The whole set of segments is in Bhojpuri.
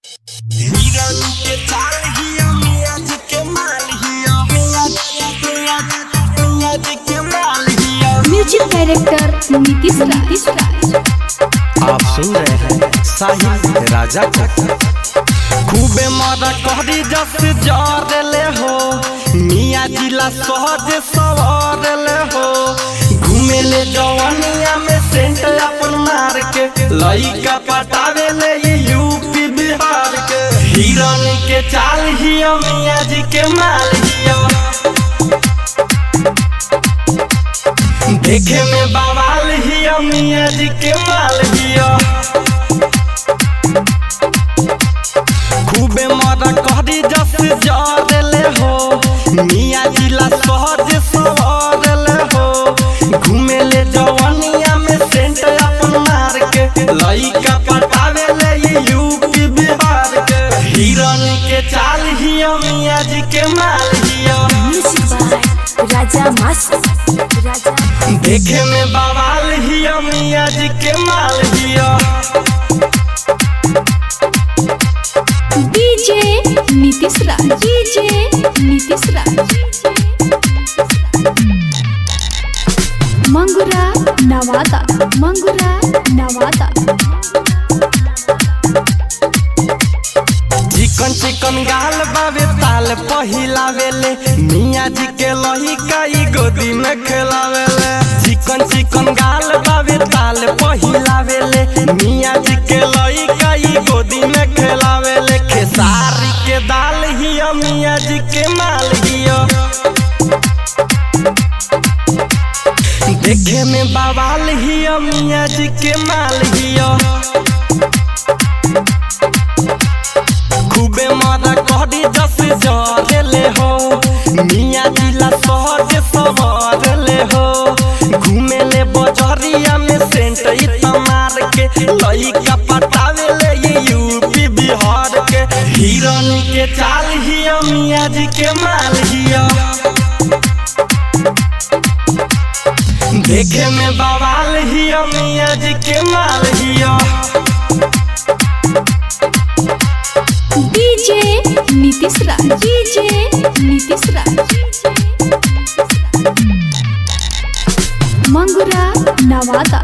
हीरो के चाल हियो मियां जी के माल हियो मियां जी के माल हियो। म्यूजिक डायरेक्टर नीतीश राज। आप सुन रहे हैं साहिल राजा को। खूबे मारा कहरी जस जरले हो मियां जिला सहज सवारले हो। घूमे ले जवानिया में सेंट अपन मार के लइका पटावे ले यूपी बिहार के। हिरन के चाल हियो मियां जी के माल हियो। देखे में बवाल हियो मियां जी के माल हियो। खूबे मारा कहरी जस जरले हो मियां जिला सहज सवारले हो। घूमे ले जवानिया में सेंट अपन मार के लइका पटावे ले यूपी बिहार के। हिरन के चाल हियो मियां जी के माल हियो। राजा मस्त राजा। देखे में बवाल हियो मियां जी के माल हियो। डीजे नीतीश राज। मंगुरा नवादा। चिकन चिकन गाल बाबे ताल पहिलावेले मियां जी के लइका ई गोदी में खेलावेले। चिकन चिकन गाल बाबे ताल पहिलावेले मियां जी के लइका ई गोदी में खेलावेले। खेसारी के दाल हियो मियां जी के माल हियो। देखे में बवाल हियो मियां जी के माल हियो। खूबे मारा कहरी जस जरले हो मियां जिला सहज सवारले हो। घूमे ले बजरिया में सेंट मार के लइका पटावे ले यूपी बिहार के। हिरन के चाल हियो मियां जी के माल हियो। देखे में बवाल हियो मियां जी के माल हियो। डीजे नीतीश राज। मंगुरा नवादा।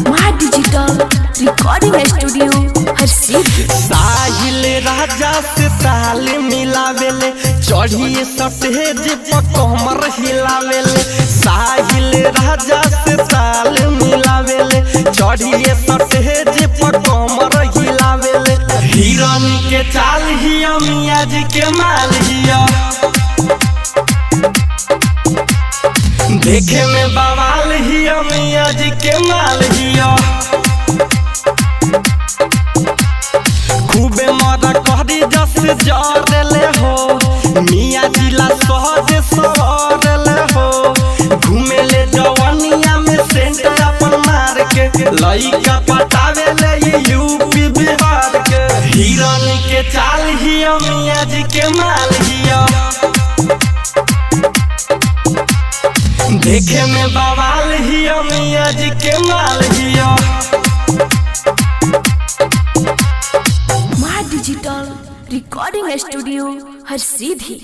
माँ डिजिटल रिकॉर्डिंग स्टूडियो हर सीट। साहिल राजा से ताल मिलावेले चढ़िए सटेज पर कमर हिलावेले। साहिल राजा से ताल मिलावेले चढ़िए सटेज पर कमर हिलावेले। हिरन के चाल हियो मियां जी के माल हियो। देखे में बवाल हियो मियां जी के माल हियो। खूबे मारा कहरी जस जरले हो मियां जिला सहज सवारले हो। घूमे ले जवानिया में सेंट अपन मार के लइका पटावे ले यूपी बिहार के। हिरन के चाल हियो मियां जी के माल हियो। देखे में बवाल हियो मियां जी के माल हियो। माँ डिजिटल रिकॉर्डिंग स्टूडियो हर सीधी।